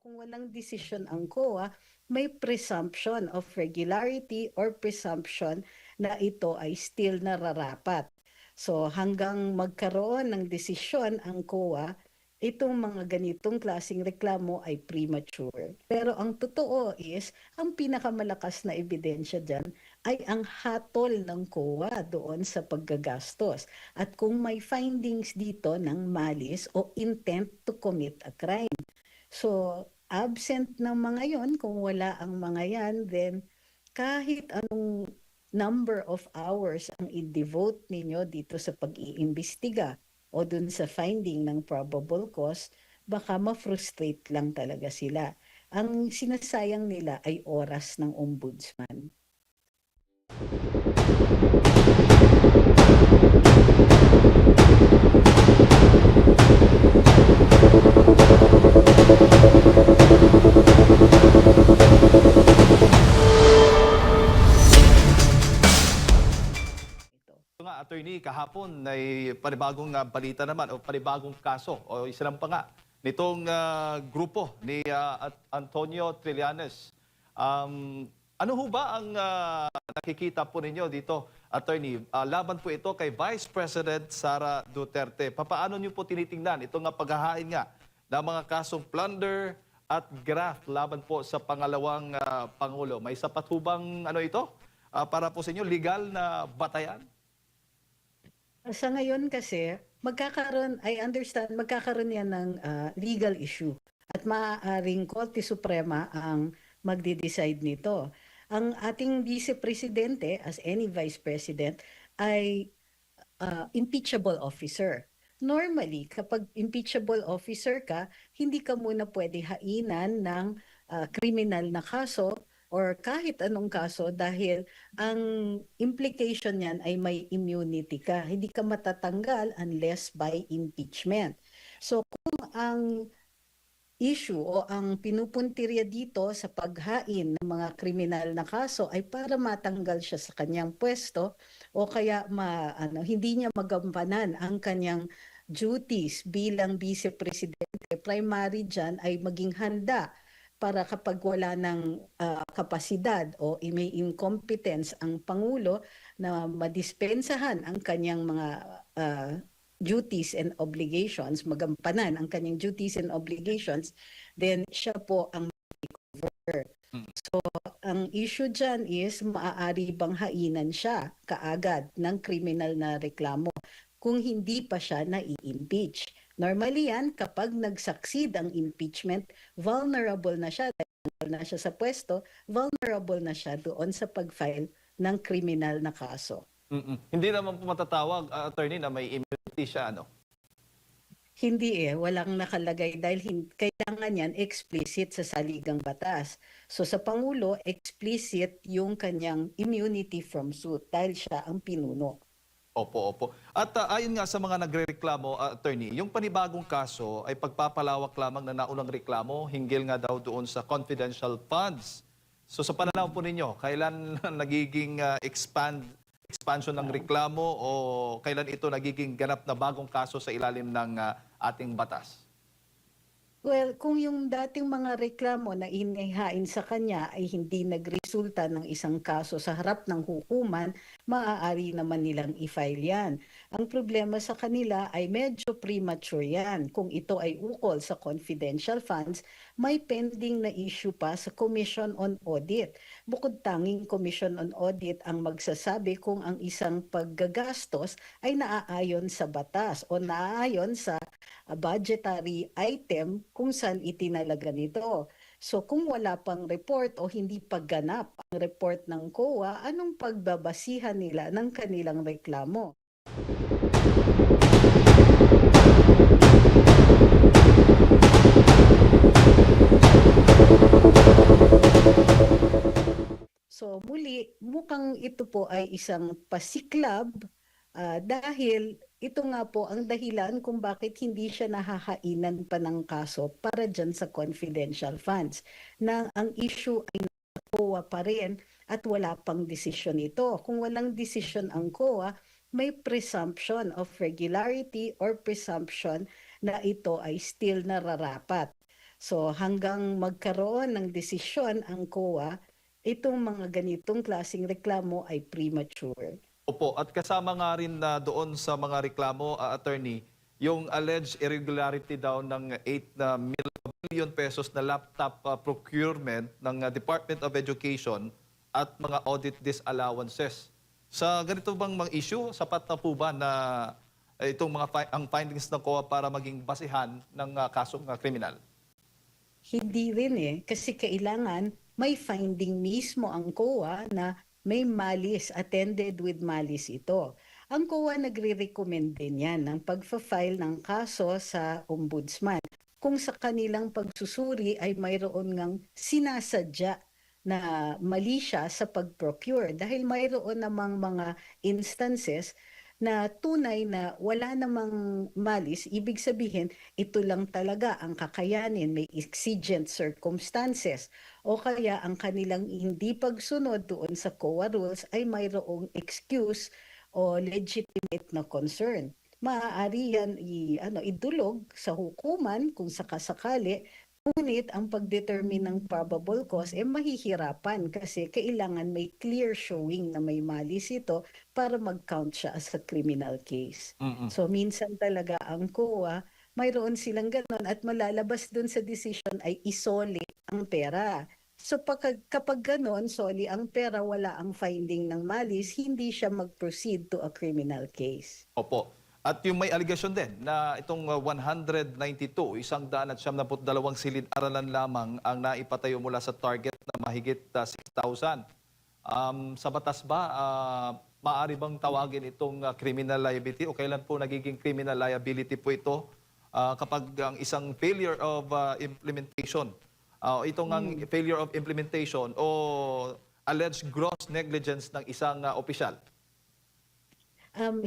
Kung walang desisyon ang COA, may presumption of regularity or presumption na ito ay still nararapat. So hanggang magkaroon ng desisyon ang COA, itong mga ganitong klaseng reklamo ay premature. Pero ang totoo is, ang pinakamalakas na ebidensya dyan ay ang hatol ng COA doon sa paggagastos. At kung may findings dito ng malice o intent to commit a crime. So, absent ng mga yon, kung wala ang mga yan, then kahit anong number of hours ang i-devote ninyo dito sa pag-iimbestiga o dun sa finding ng probable cause, baka ma-frustrate lang talaga sila. Ang sinasayang nila ay oras ng ombudsman. Nga, attorney, kahapon ay panibagong balita naman o panibagong kaso o isa lang pa nga nitong grupo ni Antonio Trillanes. Ano ho ba ang nakikita po ninyo dito, attorney? Laban po ito kay Vice President Sara Duterte. Papaano niyo po tinitingnan itong paghahain nga ng mga kasong plunder at graft laban po sa pangalawang Pangulo? May sapat ho bang ito para po sa inyo legal na batayan? Sa ngayon kasi, I understand, magkakaroon yan ng legal issue at maaaring Korte Suprema ang magde-decide nito. Ang ating Vice Presidente, as any Vice President, ay impeachable officer. Normally, kapag impeachable officer ka, hindi ka muna pwede hainan ng criminal na kaso or kahit anong kaso dahil ang implication niyan ay may immunity ka. Hindi ka matatanggal unless by impeachment. So kung ang issue o ang pinupuntirya dito sa paghain ng mga kriminal na kaso ay para matanggal siya sa kanyang pwesto o kaya hindi niya magampanan ang kanyang duties bilang Vice Presidente, primary dyan ay maging handa para kapag wala ng kapasidad o may incompetence ang Pangulo na madispensahan ang kanyang mga duties and obligations, magampanan ang kanyang duties and obligations, then siya po ang cover. So, ang issue dyan is maaari bang hainan siya kaagad ng criminal na reklamo kung hindi pa siya na-i-impeach. Normally yan, kapag nag-succeed ang impeachment, vulnerable na siya, dahil na siya sa pwesto, vulnerable na siya doon sa pag-file ng criminal na kaso. Hindi naman po matatawag, attorney, na may immunity siya, ano? Hindi walang nakalagay dahil kailangan yan explicit sa saligang batas. So sa Pangulo, explicit yung kanyang immunity from suit dahil siya ang pinuno. Opo. At ayon nga sa mga nagrereklamo, attorney, yung panibagong kaso ay pagpapalawak lamang na naunang reklamo hinggil nga daw doon sa confidential funds. So sa pananaw po ninyo, kailan nagiging expansion ng reklamo o kailan ito nagiging ganap na bagong kaso sa ilalim ng ating batas? Well, kung yung dating mga reklamo na inihain sa kanya ay hindi nagresulta ng isang kaso sa harap ng hukuman, maaari naman nilang i-file yan. Ang problema sa kanila ay medyo premature yan. Kung ito ay ukol sa confidential funds, may pending na issue pa sa Commission on Audit. Bukod tanging Commission on Audit ang magsasabi kung ang isang paggagastos ay naaayon sa batas o naaayon sa budgetary item kung saan itinalaga nito. So kung wala pang report o hindi pagganap ang report ng COA, anong pagbabasihan nila ng kanilang reklamo? So muli, mukhang ito po ay isang pasiklab dahil ito nga po ang dahilan kung bakit hindi siya nahahainan pa ng kaso para dyan sa confidential funds. Na ang issue ay COA pa rin at wala pang desisyon ito. Kung walang desisyon ang COA, may presumption of regularity or presumption na ito ay still nararapat. So hanggang magkaroon ng desisyon ang COA, itong mga ganitong klaseng reklamo ay premature. Opo, at kasama nga rin na doon sa mga reklamo, attorney, yung alleged irregularity daw ng 8 million pesos na laptop procurement ng Department of Education at mga audit disallowances. Sa ganito bang mga issue, sapat na po ba na itong ang findings ng COA para maging basihan ng kasong kriminal? Hindi rin kasi kailangan may finding mismo ang COA na may malice, attended with malice ito. Ang COA nagre-recommend din yan ng pagfa-file ng kaso sa ombudsman kung sa kanilang pagsusuri ay mayroon ngang sinasadya na mali siya sa pag-procure dahil mayroon namang mga instances na tunay na wala namang malis, ibig sabihin ito lang talaga ang kakayanin, may exigent circumstances o kaya ang kanilang hindi pagsunod doon sa COA rules ay mayroong excuse o legitimate na concern. Maaari yan idulog sa hukuman kung sakasakali. Ngunit ang pag-determine ng probable cause mahihirapan kasi kailangan may clear showing na may malis ito para mag-count siya as a criminal case. Mm-mm. So minsan talaga ang COA, mayroon silang ganon at malalabas dun sa decision ay isoli ang pera. So kapag ganon, soli ang pera, wala ang finding ng malis, hindi siya mag-proceed to a criminal case. Opo. At yung may allegation din na itong 192, 172 silid-aralan lamang ang naipatayo mula sa target na mahigit 6,000. Sa batas ba, maaari bang tawagin itong criminal liability o kailan po nagiging criminal liability po ito kapag ang isang failure of implementation, itong ang failure of implementation o alleged gross negligence ng isang opisyal?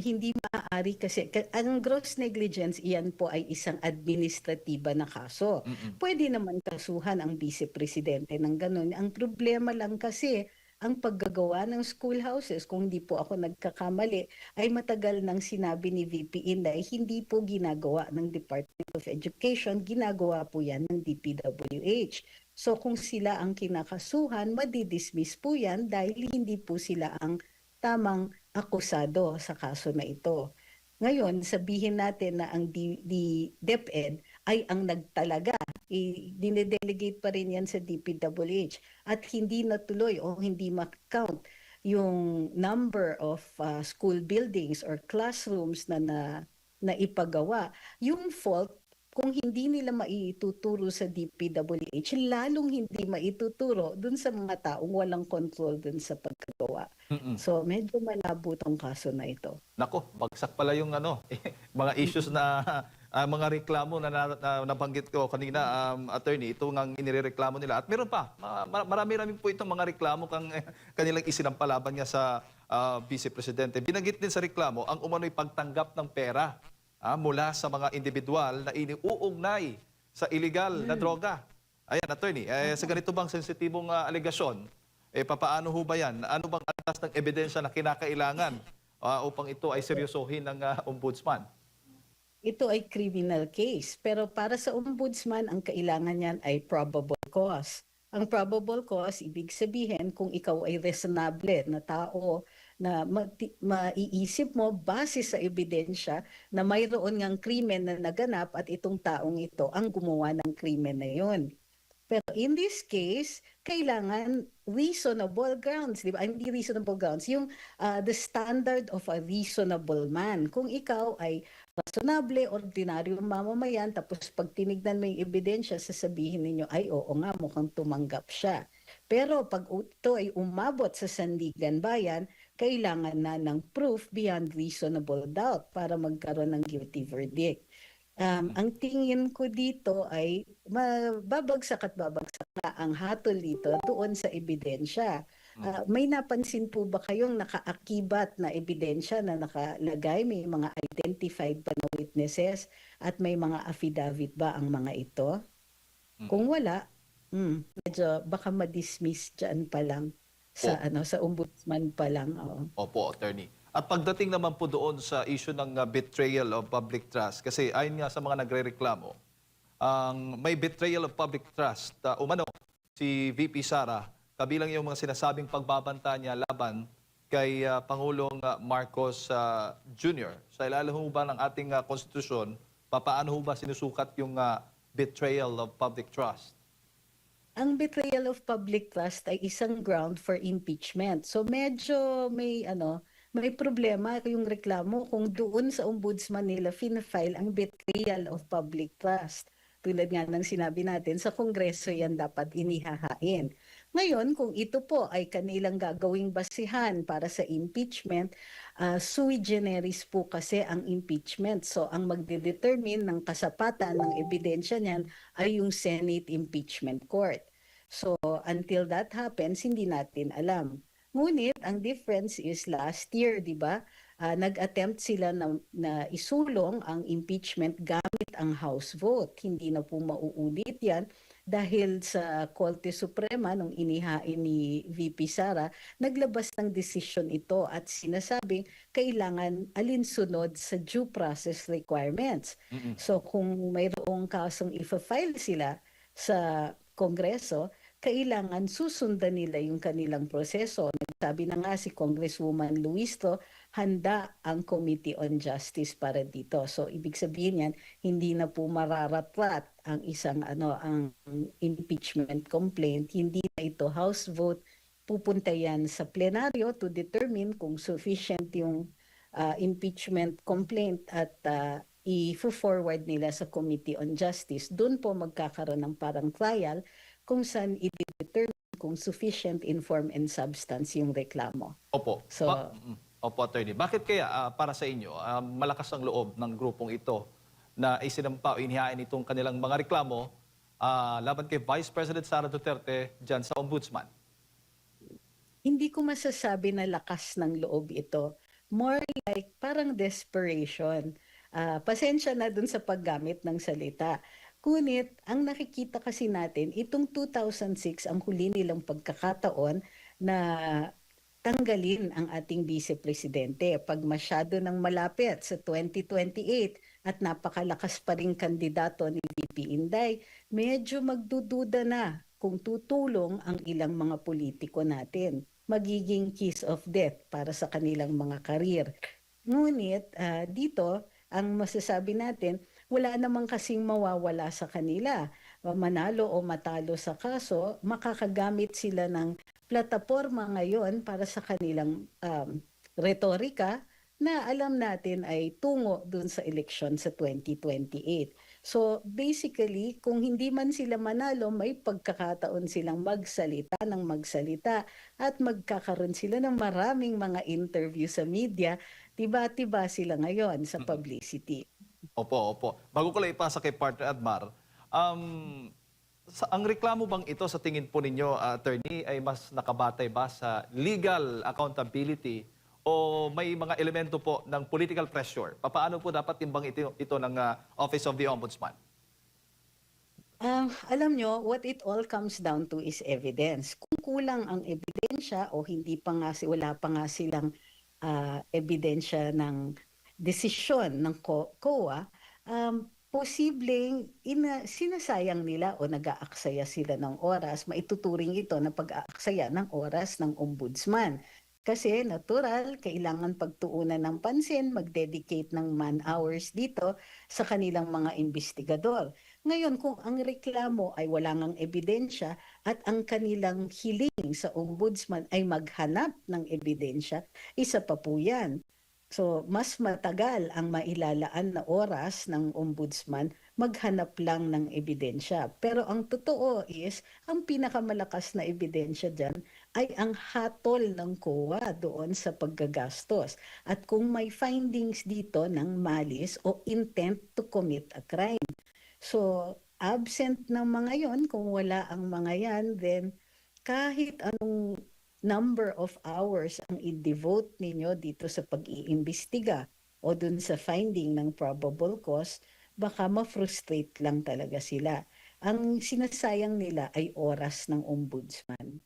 Hindi maaari kasi ang gross negligence, iyan po ay isang administratiba na kaso. Mm-mm. Pwede naman kasuhan ang vice-presidente ng ganun. Ang problema lang kasi, ang paggagawa ng schoolhouses, kung hindi po ako nagkakamali, ay matagal nang sinabi ni VP Inday, hindi po ginagawa ng Department of Education, ginagawa po yan ng DPWH. So kung sila ang kinakasuhan, madidismiss po yan dahil hindi po sila ang tamang akusado sa kaso na ito. Ngayon, sabihin natin na ang DepEd ay ang nagtalaga. Dinedelegate pa rin yan sa DPWH at hindi natuloy o hindi ma-count yung number of school buildings or classrooms na ipagawa. Yung fault, kung hindi nila maituturo sa DPWH, lalong hindi maituturo dun sa mga taong walang control dun sa pagkagawa. Mm-mm. So medyo malabo tong kaso na ito. Nako, bagsak pala yung mga issues na mga reklamo na nabanggit ko kanina, attorney, ito ang inireklamo nila. At meron pa, marami-rami po itong mga reklamo kanilang isinampalaban niya sa Vice Presidente. Binanggit din sa reklamo ang umano'y pagtanggap ng pera mula sa mga individual na iniuugnay sa illegal na droga. Ayan, attorney, sa ganito bang sensitibong alegasyon, papaano ho ba yan? Ano bang atas ng ebidensya na kinakailangan upang ito ay seryosohin ng ombudsman? Ito ay criminal case, pero para sa ombudsman, ang kailangan niyan ay probable cause. Ang probable cause, ibig sabihin kung ikaw ay reasonable na tao na maiisip mo base sa ebidensya na mayroon ngang krimen na naganap at itong taong ito ang gumawa ng krimen na yun. Pero in this case, kailangan reasonable grounds, di ba? Hindi reasonable grounds, yung the standard of a reasonable man. Kung ikaw ay rationable, ordinaryong mamamayan, tapos pag tinignan mo yung ebidensya, sasabihin ninyo, ay oo nga, mukhang tumanggap siya. Pero pag ito ay umabot sa sandigan bayan, kailangan na ng proof beyond reasonable doubt para magkaroon ng guilty verdict. Ang tingin ko dito ay babagsak at babagsak na ang hatol dito doon sa ebidensya. May napansin po ba kayong nakaakibat na ebidensya na nakalagay? May mga identified pa na witnesses at may mga affidavit ba ang mga ito? Kung wala, medyo baka ma-dismiss dyan pa lang sa ombudsman pa lang. Opo, attorney. At pagdating naman po doon sa issue ng betrayal of public trust, kasi ayon nga sa mga nagrereklamo, ang may betrayal of public trust umano si VP Sara, kabilang yung mga sinasabing pagbabanta niya laban kay Pangulong Marcos Jr. Sa ilalim ho ba ng ating konstitusyon, paano ho ba sinusukat yung betrayal of public trust? Ang betrayal of public trust ay isang ground for impeachment. So medyo may problema yung reklamo kung doon sa ombudsman nila file ang betrayal of public trust. Tulad nga ng sinabi natin, sa Kongreso yan dapat inihahain. Ngayon, kung ito po ay kanilang gagawing basihan para sa impeachment, sui generis po kasi ang impeachment. So ang magdedetermine ng kasapatan ng ebidensya niyan ay yung Senate Impeachment Court. So until that happens, hindi natin alam. Ngunit ang difference is last year, di ba? Nag-attempt sila na isulong ang impeachment gamit ang House vote. Hindi na po mauulit yan dahil sa Korte Suprema nung inihain ni VP Sara, naglabas ng desisyon ito at sinasabing kailangan alinsunod sa due process requirements. So kung mayroong kasong ifa-file sila sa Kongreso, kailangan susundan nila yung kanilang proseso. Nagsabi na nga si Congresswoman Luisto, handa ang Committee on Justice para dito. So ibig sabihin yan, hindi na po mararatrat ang isang ang impeachment complaint, hindi na ito House vote, pupunta yan sa plenaryo to determine kung sufficient yung impeachment complaint at i-forward nila sa Committee on Justice. Doon po magkakaroon ng parang trial kung saan i-determine kung sufficient in form and substance yung reklamo. Opo. So, Opo, Attorney. Bakit kaya para sa inyo, malakas ang loob ng grupong ito na isinampa o inihain itong kanilang mga reklamo laban kay Vice President Sara Duterte dyan sa Ombudsman? Hindi ko masasabi na lakas ng loob ito. More like parang desperation. Pasensya na dun sa paggamit ng salita. Ngunit, ang nakikita kasi natin, itong 2006 ang huli nilang pagkakataon na tanggalin ang ating vice-presidente pag masyado nang malapit sa 2028 at napakalakas pa rin kandidato ni VP Inday, medyo magdududa na kung tutulong ang ilang mga politiko natin. Magiging kiss of death para sa kanilang mga karir. Ngunit dito, ang masasabi natin, wala namang kasing mawawala sa kanila. Manalo o matalo sa kaso, makakagamit sila ng plataforma ngayon para sa kanilang retorika na alam natin ay tungo dun sa eleksyon sa 2028. So basically, kung hindi man sila manalo, may pagkakataon silang magsalita at magkakaroon sila ng maraming mga interview sa media. Tiba-tiba sila ngayon sa publicity. Opo, opo. Bago ko lang ipasa kay Partner Admar, ang reklamo bang ito sa tingin po ninyo, Attorney, ay mas nakabatay ba sa legal accountability o may mga elemento po ng political pressure? Paano po dapat timbang ito ng Office of the Ombudsman? Alam nyo, what it all comes down to is evidence. Kung kulang ang ebidensya o wala pa nga silang ebidensya ng desisyon ng COA, posibleng sinasayang nila o nag-aaksaya sila ng oras, maituturing ito na pag-aaksaya ng oras ng ombudsman. Kasi natural, kailangan pagtuunan ng pansin, mag-dedicate ng man-hours dito sa kanilang mga investigador. Ngayon, kung ang reklamo ay wala ngang ebidensya at ang kanilang hiling sa ombudsman ay maghanap ng ebidensya, isa pa po yan. So, mas matagal ang mailalaan na oras ng ombudsman maghanap lang ng ebidensya. Pero ang totoo is, ang pinakamalakas na ebidensya dyan ay ang hatol ng COA doon sa paggagastos. At kung may findings dito ng malice o intent to commit a crime. So, absent ng mga yon, kung wala ang mga yan, then kahit anong number of hours ang i-devote ninyo dito sa pag-iimbestiga o dun sa finding ng probable cause, baka ma-frustrate lang talaga sila. Ang sinasayang nila ay oras ng ombudsman.